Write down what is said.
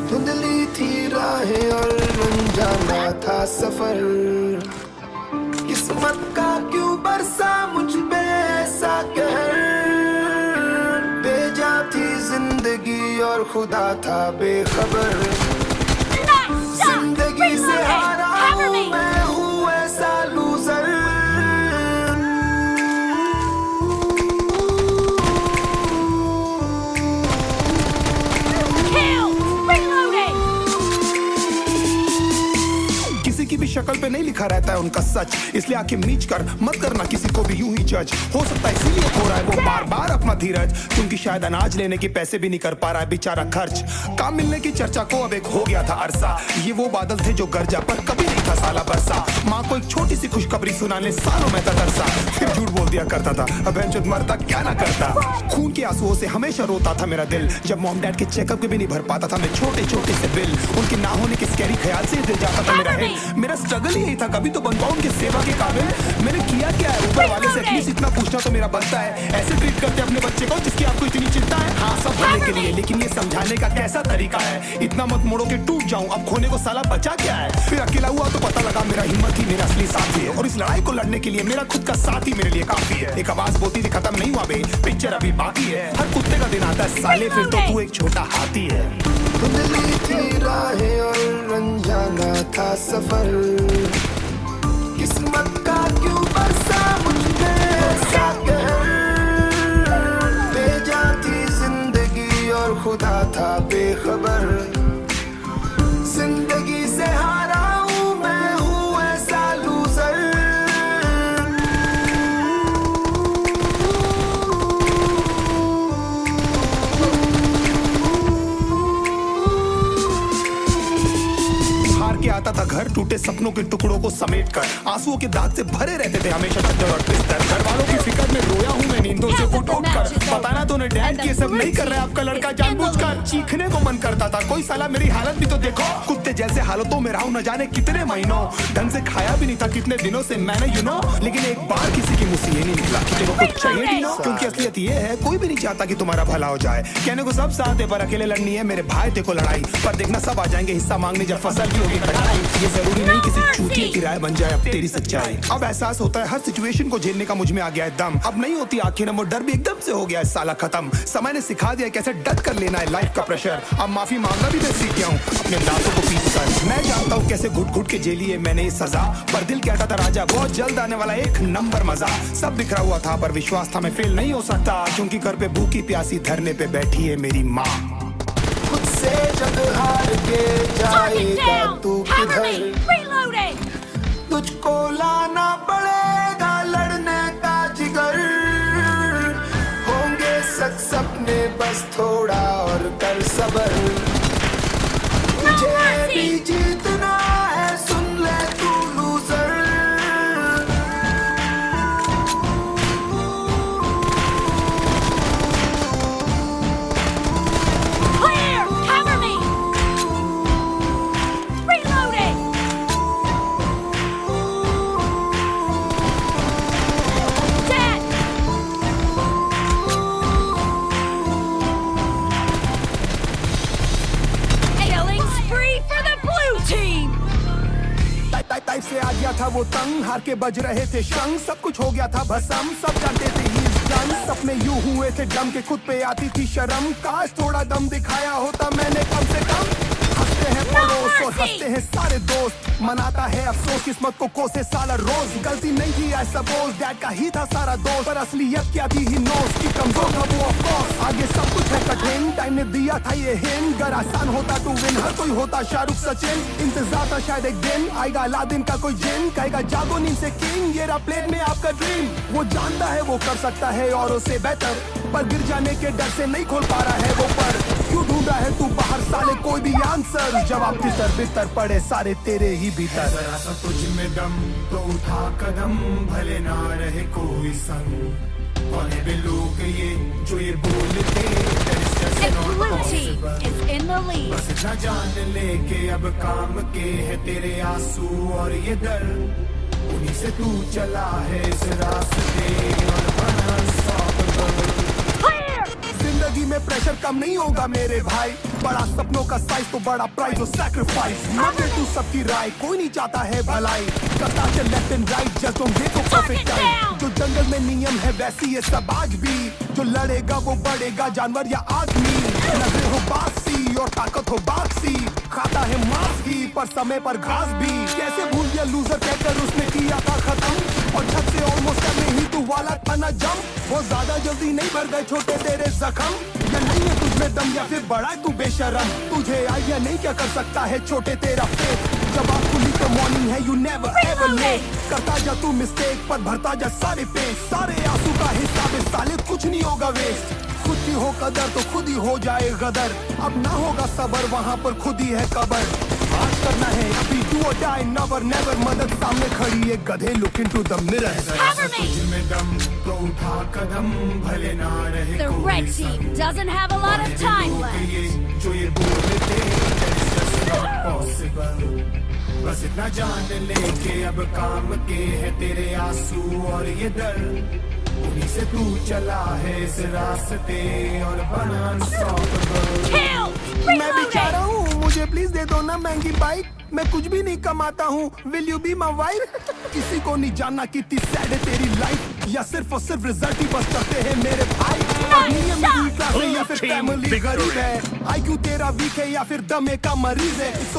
धुंधली थी राहें और अनजाना था सफर। किस्मत का क्यों बरसा मुझ पे ऐसा कहर। बेजा थी जिंदगी और खुदा था बेखबर। जिंदगी से हारा हूँ मैं, हूँ ऐसा लूजर। किसी की भी शक्ल पे नहीं लिखा रहता है उनका सच, इसलिए आंखें मीच कर मत करना किसी को भी यूं ही जज। हो सकता है इसीलिए खो रहा है वो बार बार अपना धीरज, क्योंकि शायद अनाज लेने के पैसे भी नहीं कर पा रहा है बेचारा खर्च। काम मिलने की चर्चा को अब एक हो गया था अरसा। ये वो बादल थे जो गरजा पर कभी नहीं था साला बरसा। माँ को एक छोटी सी खुशखबरी सुनाने सालों में तरसा, फिर झूठ बोल दिया करता था अब जो मरता क्या ना करता। खून के आंसुओं से हमेशा रोता था मेरा दिल, जब मॉम डैड के चेकअप के भी नहीं भर पाता था मैं छोटे छोटे से बिल। उनके ना होने के स्कैरी ख्याल से दिल जाता था मेरा हिल। मेरा स्ट्रगल ही यही था कभी तो बन पाऊं उनकी सेवा के काबिल। मैंने किया क्या है ऊपर वाले से एटलीस्ट इतना पूछना तो मेरा बनता है। ऐसे ट्रीट करते अपने बच्चे को जिसकी आपको इतनी चिंता है। हाँ सब भले के लिए, लेकिन ये समझाने का कैसा तरीका है। इतना मत मोड़ो के टूट जाऊं, अब खोने को साला बचा क्या है। फिर अकेला हुआ तो पता लगा मेरा हिम्मत ही मेरा असली साथी है, और इस लड़ाई को लड़ने के लिए मेरा खुद का साथ ही मेरे लिए काफी है। एक आवाज बोलती थी खत्म नहीं हुआ बे, पिक्चर अभी बाकी है। हर कुत्ते का दिन आता है साले, फिर तो तू एक छोटा हाथी है। धुंधली थी राहें और अनजाना था सफर। किस्मत का क्यों बरसा मुझ पे ऐसा कहर। बेजा थी जिंदगी और खुदा था बेखबर। जिंदगी से हारा हूँ मैं, हूँ ऐसा लूजर। के आता था घर टूटे सपनों के टुकड़ों को समेट कर। आंसुओं के दाग से भरे रहते थे हमेशा चद्दर और बिस्तर। घर वालों की फिक्र में रोया हूँ मैं नींदों से उठ उठ कर। बताना तो ने डैड ये सब नहीं कर रहा है आपका लड़का जानबूझकर। चीखने को मन करता था, कोई साला मेरी हालत भी तो देखो। कुत्ते जैसे हालतों में रहा हूँ न जाने कितने महीनों। ढंग से खाया भी नहीं था कितने दिनों से मैंने लेकिन एक बार किसी की मुंह से ये नहीं निकला कि तेरे को कुछ चाहिए भी ना। क्योंकि असलियत ये है कोई भी नहीं चाहता कि तुम्हारा भला हो जाए। कहने को सब साथ है पर अकेले लड़नी है मेरे भाई देखो लड़ाई। पर देखना सब आ जाएंगे हिस्सा मांगने जब फसल भी होगी। ये जरूरी नहीं किसी चूतिए की राय बन जाए अब तेरी सच्चाई। अब एहसास होता है हर सिचुएशन को झेलने का मुझ में आ गया है दम। अब नहीं होती आंखें नम और डर भी एकदम से हो गया है साला खत्म। समय ने सिखा दिया कैसे डट कर लेना है लाइफ का प्रेशर। अब माफी मांगना भी मैं सीख गया हूँ अपने दांतों को पीस कर। मैं जानता हूँ कैसे घुट घुट के झेली है मैंने ये सजा। पर दिल कहता था राजा बहुत जल्द आने वाला एक नंबर मजा। सब बिखरा हुआ था पर विश्वास था मैं फेल नहीं हो सकता, क्योंकि घर पे भूखी प्यासी धरने पे बैठी है मेरी माँ। खुद से जग हार के जाएगा तू किधर। तुझको लाना पड़ेगा लड़ने का जिगर। होंगे सच सपने बस थोड़ा और कर सबर। तुझे भी जीतना है सुन ले लाइफ से आ गया था वो तंग, हार के बज रहे थे शंख, सब कुछ हो गया था भस्म, सब जानते थे ही डन। सपने यूं हुए थे डम के खुद पे आती थी शर्म, काश थोड़ा दम दिखाया होता मैंने कम से कम। हंसते हैं पड़ोस और हंसते हैं सारे दोस्त, मनाता है अफसोस किस्मत को कोसे साला रोज। गलती नहीं थी आई सपोज, डैड का ही था सारा दोस्त, पर असलियत क्या थी ही नोस की कमजोर था वो ऑफ कोर्स। आगे सब कुछ है कठिन, टाइम ने दिया था ये हिंट, अगर आसान होता तो विन हर कोई होता शाहरुख सचिन। इंतजार था शायद एक दिन आएगा अलादीन का कोई जिन, कहेगा जागो नींद से किंग, ये रहा प्लेट में आपका ड्रीम। वो जानता है वो कर सकता है औरों से बेहतर, पर गिर जाने के डर से नहीं खोल पा रहा है वो पर। क्यों ढूंढ रहा है तू बाहर साले कोई भी आंसर, जवाब तितर बितर पड़े सारे तेरे ही भीतर। जरा सा तुझ में दम तो उठा कदम, भले ना रहे कोई संग। कौन है वे लोग ये जो ये बोलते, And blue team is in the lead. बस इतना जान ले के अब काम के है तेरे आंसू और ये दर्द, उन्हीं से तू चला है इस रास्ते और बना unstoppable। जिंदगी में प्रेशर कम नहीं होगा मेरे भाई, बड़ा सपनों का साइज तो बड़ा प्राइस और सैक्रिफाइस। मत तू सबकी राय, कोई नहीं चाहता है भलाई, करता चल लेफ्ट एंड राइट जब तुम देखो परफेक्ट टाइम। जो जंगल में नियम है वैसी ये सब आज भी, जो लड़ेगा वो बढ़ेगा जानवर या आदमी। नजर हो बासी और ताकत हो बासी, खाता है मांस ही पर समय पर घास भी। कैसे भूल गया लूजर कहकर उसने किया था खत्म, और छत से ऑलमोस्ट करने ही तू वाला था ना जम। वो ज्यादा जल्दी नहीं भर गए छोटे तेरे जख्म, या नहीं है तुझमें दम या फिर बड़ा तू बेशरम। तुझे आइडिया नहीं क्या कर सकता है छोटे तेरा फेथ, जब आप खुली तो मॉर्निंग है यू नेवर एवर लेट। करता जा तू मिस्टेक पर भरता जा सारे पेज, सारे आंसू का हिसाब है साले कुछ नहीं होगा वेस्ट। खुद की हो कदर तो खुद ही हो जाए गदर, अब ना होगा सबर वहाँ पर खुद ही है कबर। आज करना है अभी डू और डाई नेवर नेवर, मदद सामने खड़ी है गधे look into the mirror. Cover me. तुझ में दम तो उठा कदम, भले ना रहे The कोई red team संग। doesn't have a lot of time left. ये जो ये बोलते that's just not possible। बस इतना जान ले के अब काम के है तेरे आंसू और ये दर्द, उन्हीं से तू चला है इस रास्ते और बना unstoppable। Kill! मैं भी चाह रहा Reloading! हूँ मुझे प्लीज दे दो ना महंगी बाइक, मैं कुछ भी नहीं कमाता हूँ, will you be my wife. किसी को नहीं जानना कितनी सैड है तेरी लाइफ, या सिर्फ और सिर्फ रिजल्ट ही बस करते हैं मेरे भाई। नहीं है मिडिल क्लास है या फिर फैमिली गरीब है, IQ तेरा वीक है या फिर दमे का मरीज है।